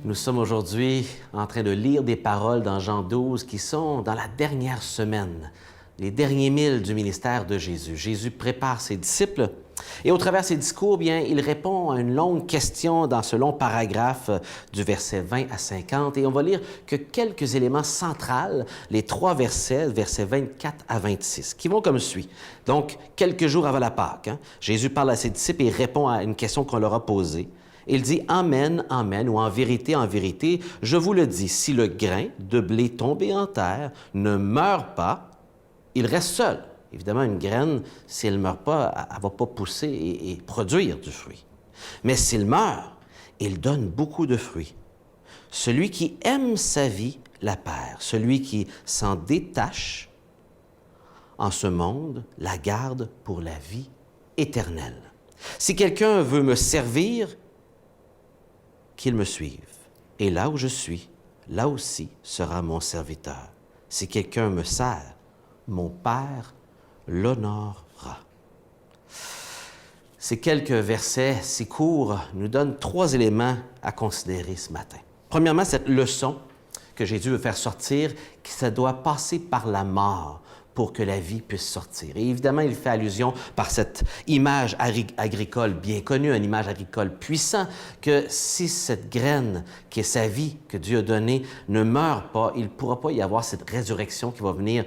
Nous sommes aujourd'hui en train de lire des paroles dans Jean 12 qui sont dans la dernière semaine, les derniers milles du ministère de Jésus. Jésus prépare ses disciples et au travers de ses discours, bien, il répond à une longue question dans ce long paragraphe du verset 20 à 50 et on va lire que quelques éléments centraux, les trois versets, versets 24 à 26, qui vont comme suit. Donc, quelques jours avant la Pâque, Jésus parle à ses disciples et répond à une question qu'on leur a posée. Il dit « Amen, amen » ou « En vérité, je vous le dis, si le grain de blé tombé en terre ne meurt pas, il reste seul. » Évidemment, une graine, si elle ne meurt pas, elle ne va pas pousser et produire du fruit. Mais s'il meurt, il donne beaucoup de fruits. Celui qui aime sa vie la perd. Celui qui s'en détache en ce monde la garde pour la vie éternelle. Si quelqu'un veut me servir, qu'il me suive. Et là où je suis, là aussi sera mon serviteur. Si quelqu'un me sert, mon Père l'honorera. Ces quelques versets si courts nous donnent trois éléments à considérer ce matin. Premièrement, cette leçon que Jésus veut faire sortir, que ça doit passer par la mort pour que la vie puisse sortir. Et évidemment, il fait allusion par cette image agricole bien connue, une image agricole puissant, que si cette graine qui est sa vie, que Dieu a donnée, ne meurt pas, il ne pourra pas y avoir cette résurrection qui va venir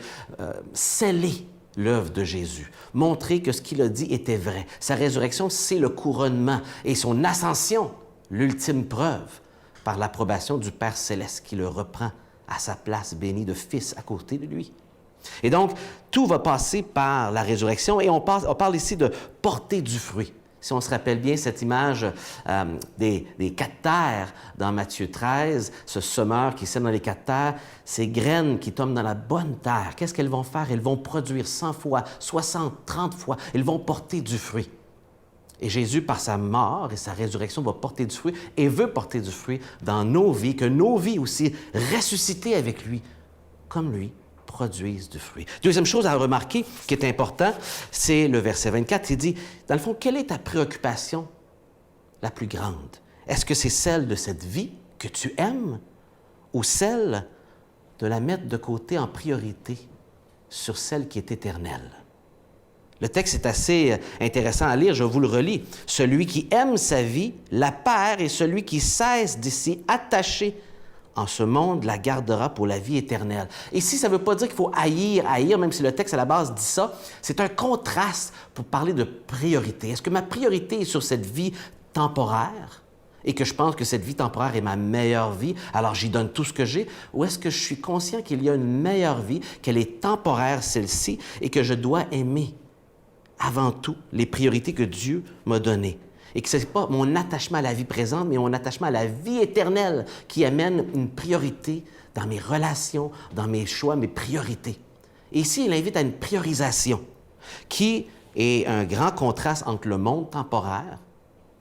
sceller l'œuvre de Jésus, montrer que ce qu'il a dit était vrai. Sa résurrection, c'est le couronnement et son ascension, l'ultime preuve, par l'approbation du Père céleste qui le reprend à sa place bénie de Fils à côté de lui. Et donc, tout va passer par la résurrection et on parle ici de porter du fruit. Si on se rappelle bien cette image des 4 terres dans Matthieu 13, ce semeur qui sème dans les 4 terres, ces graines qui tombent dans la bonne terre, qu'est-ce qu'elles vont faire? Elles vont produire 100 fois, 60, 30 fois, elles vont porter du fruit. Et Jésus, par sa mort et sa résurrection, va porter du fruit et veut porter du fruit dans nos vies, que nos vies aussi, ressuscitées avec lui, comme lui, produisent du fruit. Deuxième chose à remarquer qui est important, c'est le verset 24. Il dit, dans le fond, quelle est ta préoccupation la plus grande? Est-ce que c'est celle de cette vie que tu aimes ou celle de la mettre de côté en priorité sur celle qui est éternelle? Le texte est assez intéressant à lire, je vous le relis. Celui qui aime sa vie la perd et celui qui cesse de s'y attacher en ce monde la gardera pour la vie éternelle. Ici, ça ne veut pas dire qu'il faut haïr, même si le texte à la base dit ça. C'est un contraste pour parler de priorité. Est-ce que ma priorité est sur cette vie temporaire et que je pense que cette vie temporaire est ma meilleure vie, alors j'y donne tout ce que j'ai, ou est-ce que je suis conscient qu'il y a une meilleure vie, qu'elle est temporaire celle-ci et que je dois aimer avant tout les priorités que Dieu m'a données? Et que ce n'est pas mon attachement à la vie présente, mais mon attachement à la vie éternelle qui amène une priorité dans mes relations, dans mes choix, mes priorités. Et ici, il invite à une priorisation qui est un grand contraste entre le monde temporaire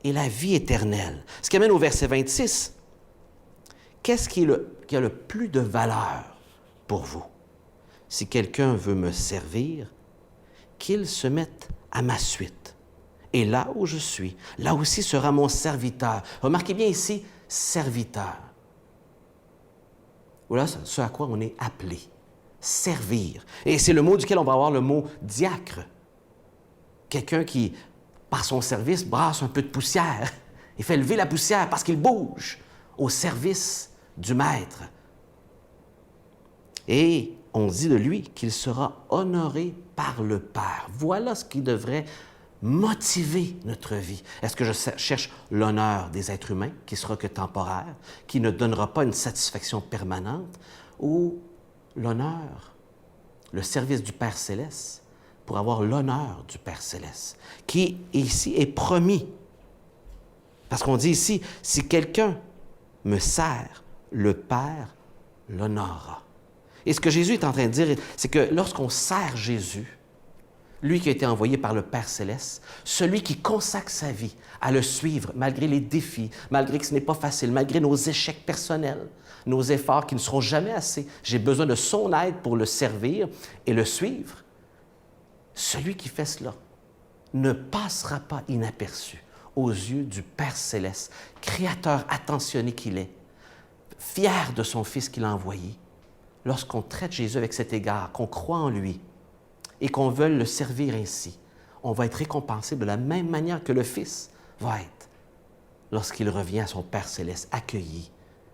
et la vie éternelle. Ce qui amène au verset 26. Qu'est-ce qui a le plus de valeur pour vous? Si quelqu'un veut me servir, qu'il se mette à ma suite. Et là où je suis, là aussi sera mon serviteur. Remarquez bien ici, serviteur. Voilà ce à quoi on est appelé. Servir. Et c'est le mot duquel on va avoir le mot diacre. Quelqu'un qui, par son service, brasse un peu de poussière. Il fait lever la poussière parce qu'il bouge au service du Maître. Et on dit de lui qu'il sera honoré par le Père. Voilà ce qui devrait motiver notre vie. Est-ce que je cherche l'honneur des êtres humains, qui sera que temporaire, qui ne donnera pas une satisfaction permanente, ou l'honneur, le service du Père céleste, pour avoir l'honneur du Père céleste, qui ici est promis. Parce qu'on dit ici, si quelqu'un me sert, le Père l'honorera. Et ce que Jésus est en train de dire, c'est que lorsqu'on sert Jésus, lui qui a été envoyé par le Père céleste, celui qui consacre sa vie à le suivre malgré les défis, malgré que ce n'est pas facile, malgré nos échecs personnels, nos efforts qui ne seront jamais assez. J'ai besoin de son aide pour le servir et le suivre. Celui qui fait cela ne passera pas inaperçu aux yeux du Père céleste, Créateur attentionné qu'il est, fier de son Fils qu'il a envoyé, lorsqu'on traite Jésus avec cet égard, qu'on croit en lui et qu'on veut le servir ainsi, on va être récompensé de la même manière que le Fils va être lorsqu'il revient à son Père céleste, accueilli,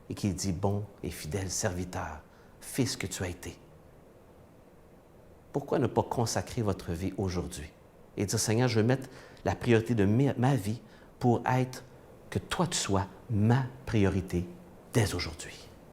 et qu'il dit « Bon et fidèle serviteur, Fils que tu as été ». Pourquoi ne pas consacrer votre vie aujourd'hui et dire « Seigneur, je veux mettre la priorité de ma vie pour être, que toi tu sois ma priorité dès aujourd'hui ».